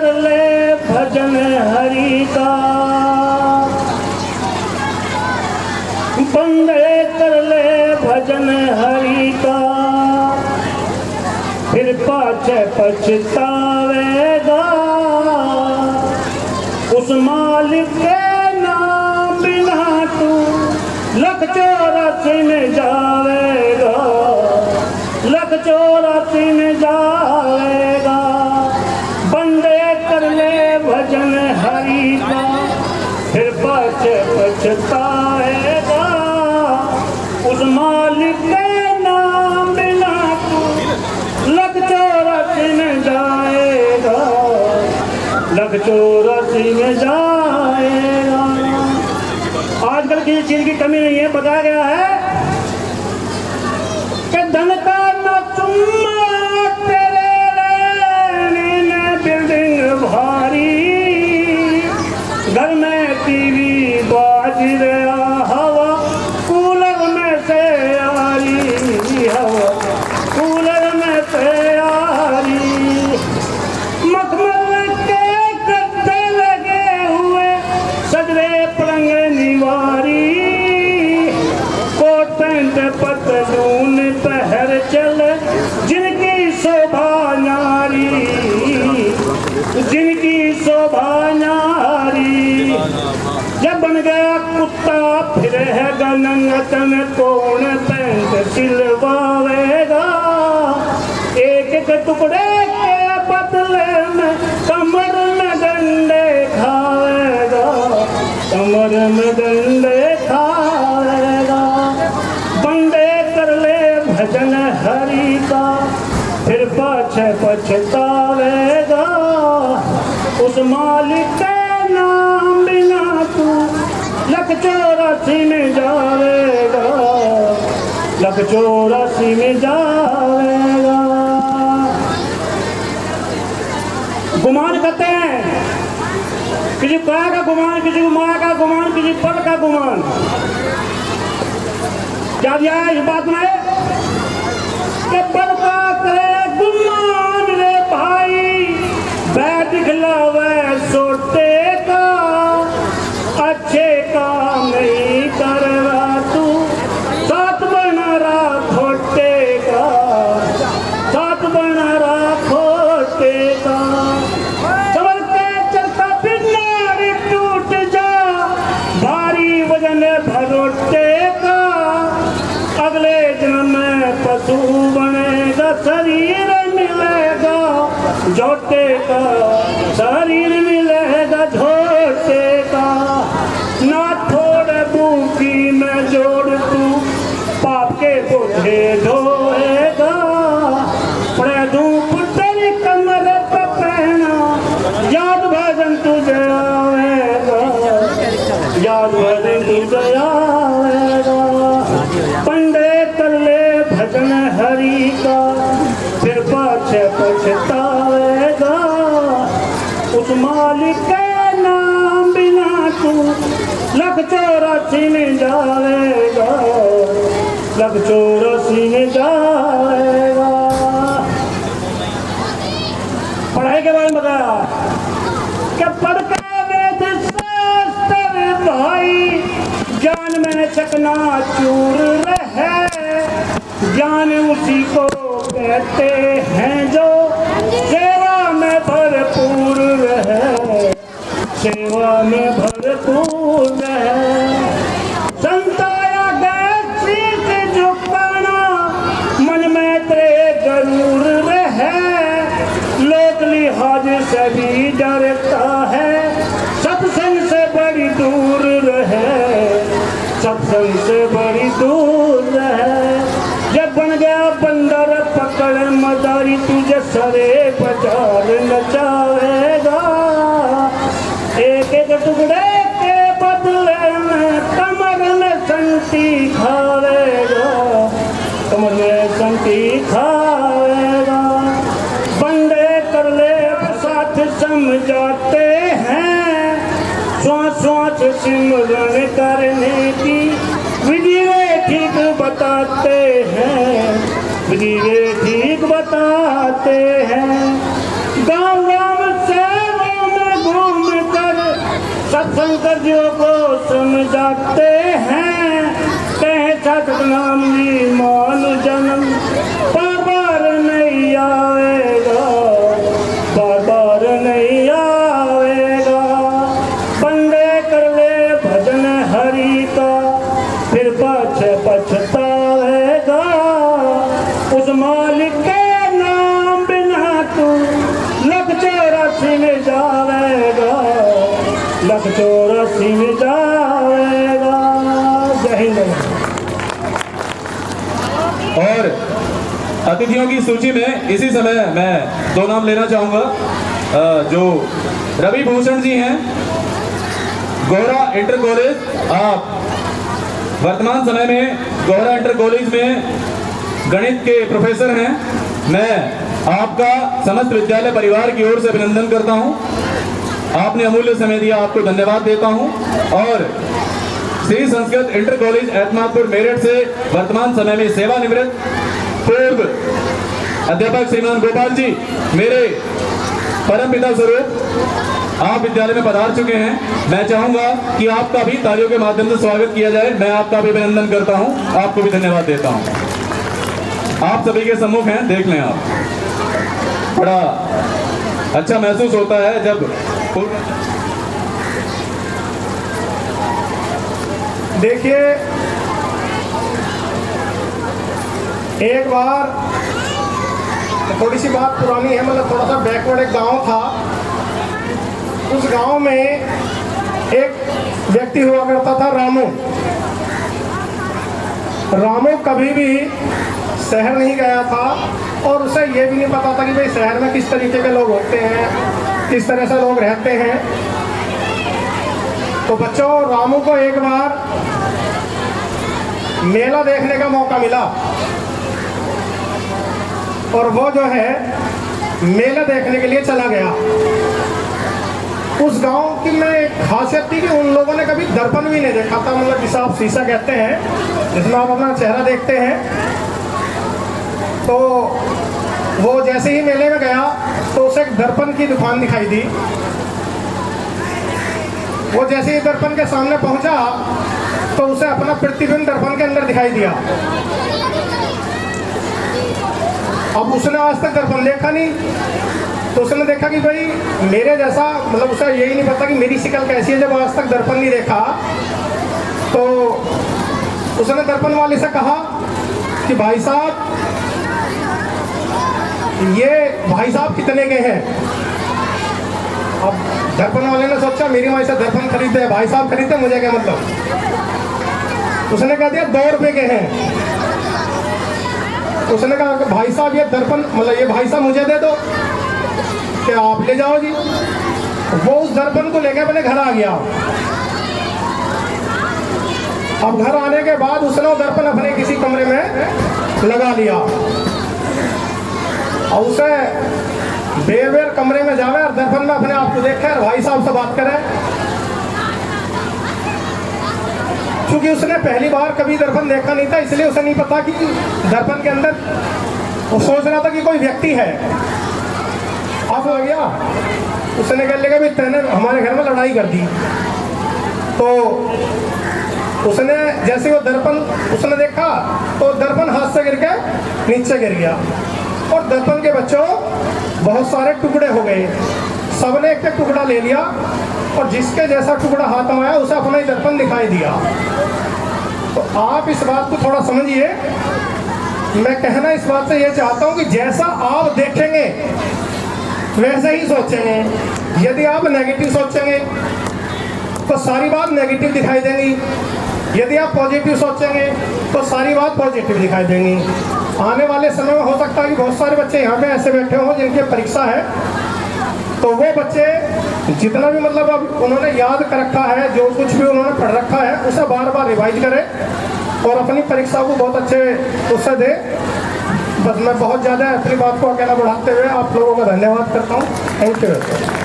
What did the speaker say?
कर ले भजन हरि का, बंदे कर ले भजन हरि का, फिर पाछे पछतावेगा। उस मालिक के नाम बिना तू लख 84 में जावेगा, लख 84 में जावेगा। बंदे कर ले भजन हरि का, फिर पाछे पछताएगा। उस मालिक के नाम बिना तू लख 84 में जाएगा, लख 84 में जाएगा। आजकल किसी चीज की कमी नहीं है, बताया गया है कि धन का न चुम्मा तेरे लेने में बिल्डिंग भारी, घर में टीवी बाज रहा, हवा कूलर में से आ रही, हवा कूलर में से आ रही। मखमल के गद्दे लगे हुए सजरे पलंग निवारी, कोट पैंट पतलून पहर चले जिनकी शोभा नारी, जिनकी शोभा नारी। जब बन गया कुत्ता फिर है गनंगत में कौन पैंट सिलवावेगा। एक एक टुकड़े के बदले में कमर में डंडे खाएगा, कमर में डंडे खाएगा। बंदे कर ले भजन हरि का, फिर पाछे पछतावेगा। उस मालिक के नाम बिना तू लख 84 में जावेगा, लख 84 में जावेगा। गुमान करते हैं, किसी काया का गुमान, किसी को माया का गुमान, किसी पद का गुमान। क्या दिया है इस बात में कि पद का करे गुमान रे भाई, बैठ दिखलावे सोटे का, अच्छे काम नहीं करवा तू, साथ बना रहा खोटे का, साथ बना रहा खोटे का। चलते चलता फिरना रे टूट जा, भारी वजन भरोटे का। अगले जन्म में पशु बनेगा, शरीर मिलेगा झोटे का, शरीर मिलेगा झोटे का। ना थोड़े भूखी में जोड़ तू पाप के बोझे ढोएगा। पड़े धूप तेरी कमर पे पहना, याद भजन तुझे आएगा, याद भजन तुझे आएगा। पंडे कर ले भजन हरि का, फिर पाछे पछतावेगा। उस मालिक के नाम बिना तू लख 84 में जाएगा, लख 84 में जाएगा। पढ़ाई के बारे में बताया कि पढ़ के वेद शास्त्र भाई, ज्ञान में चकना चूर रहे। ज्ञान उसी को कहते हैं जो सेवा में भरपूर रहे, सेवा में भरपूर रहे। संताया गए शीश झुकाना, मन में तेरे जरूर रहे। लोक लिहाज से भी डरता है, सत्संग से बड़ी दूर रहे, सत्संग से बड़ी दूर रहे। जब बन गया बंदर पकड़ मदारी, तुझे सरे बाजार नचावेगा। एक एक टुकड़े के बदले में कमर में संती खावेगा, कमर में संती खावेगा। बंदे कर ले साथ समझाते हैं, श्वास श्वास सिमरन करने की विधि वे ठीक बताते हैं, विधि वे ठीक बताते हैं। गाँव गाँव से पंकजों को समझाते हैं, कहे सतनाम जी मान जन्म, बार नहीं आएगा, बार नहीं आएगा। बंदे कर ले भजन हरि का, फिर पछताएगा। उस मालिक के नाम बिना तू लख 84 में जाएगा, लख 84 में जाएगा। जय हिंद। और अतिथियों की सूची में इसी समय मैं 2 नाम लेना चाहूँगा। जो रवि भूषण जी हैं, गौरा इंटर कॉलेज। आप वर्तमान समय में गौरा इंटर कॉलेज में गणित के प्रोफेसर हैं। मैं आपका समस्त विद्यालय परिवार की ओर से अभिनंदन करता हूं। आपने अमूल्य समय दिया, आपको धन्यवाद देता हूं। और श्री संस्कृत इंटर कॉलेज एतमादपुर मेरठ से वर्तमान समय में सेवानिवृत्त पूर्व अध्यापक श्रीमान गोपाल जी, मेरे परम पिता स्वरूप, आप विद्यालय में पधार चुके हैं। मैं चाहूंगा कि आपका भी तालियों के माध्यम से स्वागत किया जाए। मैं आपका भी अभिनंदन करता हूं, आपको भी धन्यवाद देता हूं। आप सभी के सम्मुख हैं, देख लें आप। बड़ा अच्छा महसूस होता है जब देखिए, एक बार थोड़ी सी बात पुरानी है, मतलब थोड़ा सा बैकवर्ड एक गांव था। उस गांव में एक व्यक्ति हुआ करता था रामू। रामू कभी भी शहर नहीं गया था और उसे ये भी नहीं पता था कि भाई शहर में किस तरीके के लोग होते हैं, किस तरह से लोग रहते हैं। तो बच्चों, रामू को एक बार मेला देखने का मौका मिला और वो जो है मेला देखने के लिए चला गया। उस गांव की में एक खासियत थी कि उन लोगों ने कभी दर्पण भी नहीं देखा था, मतलब जिसे आप शीशा कहते हैं, जिसमें आप अपना चेहरा देखते हैं। तो वो जैसे ही मेले में गया तो उसे एक दर्पण की दुकान दिखाई दी। वो जैसे ही दर्पण के सामने पहुंचा तो उसे अपना प्रतिबिंब दर्पण के अंदर दिखाई दिया। अब उसने आज तक दर्पण देखा नहीं, तो उसने देखा कि भाई मेरे जैसा, मतलब उसे यही नहीं पता कि मेरी शक्ल कैसी है। जब आज तक दर्पण नहीं देखा तो उसने दर्पण वाले से कहा कि भाई साहब, ये भाई साहब कितने के हैं? अब दर्पण वाले ने सोचा मेरी माँ से दर्पण खरीदते, भाई साहब खरीदते, मुझे क्या मतलब। उसने कह दिया 2 रुपए के हैं। उसने कहा कि भाई साहब ये दर्पण, मतलब ये भाई साहब मुझे दे दो, क्या आप ले जाओ जी। वो उस दर्पण को लेकर अपने घर आ गया। अब घर आने के बाद उसने वो दर्पण अपने किसी कमरे में लगा लिया और उसे बेर कमरे में जावे और दर्पण में अपने आप को देखे और भाई साहब से बात करे। क्योंकि उसने पहली बार कभी दर्पण देखा नहीं था, इसलिए उसे नहीं पता कि दर्पण के अंदर, वो सोच रहा था कि कोई व्यक्ति है। अब हो गया, उसने कह लिया भी तेने हमारे घर में लड़ाई कर दी। तो उसने जैसे वो दर्पण उसने देखा तो दर्पण हाथ से गिर के नीचे गिर गया और दर्पण के बच्चों बहुत सारे टुकड़े हो गए। सबने एक एक टुकड़ा ले लिया और जिसके जैसा टुकड़ा हाथ में आया उसे अपना ही दर्पण दिखाई दिया। तो आप इस बात को थोड़ा समझिए। मैं कहना इस बात से ये चाहता हूँ कि जैसा आप देखेंगे वैसे ही सोचेंगे। यदि आप नेगेटिव सोचेंगे तो सारी बात नेगेटिव दिखाई देंगी, यदि आप पॉजिटिव सोचेंगे तो सारी बात पॉजिटिव दिखाई देंगी। आने वाले समय में हो सकता है कि बहुत सारे बच्चे यहाँ पे ऐसे बैठे हों जिनकी परीक्षा है, तो वो बच्चे जितना भी मतलब अब उन्होंने याद कर रखा है, जो कुछ भी उन्होंने पढ़ रखा है, उसे बार बार रिवाइज करें और अपनी परीक्षा को बहुत अच्छे उससे दे। बस मैं बहुत ज़्यादा अपनी बात को अकेला बढ़ाते हुए आप लोगों का धन्यवाद करता हूँ। Thank you.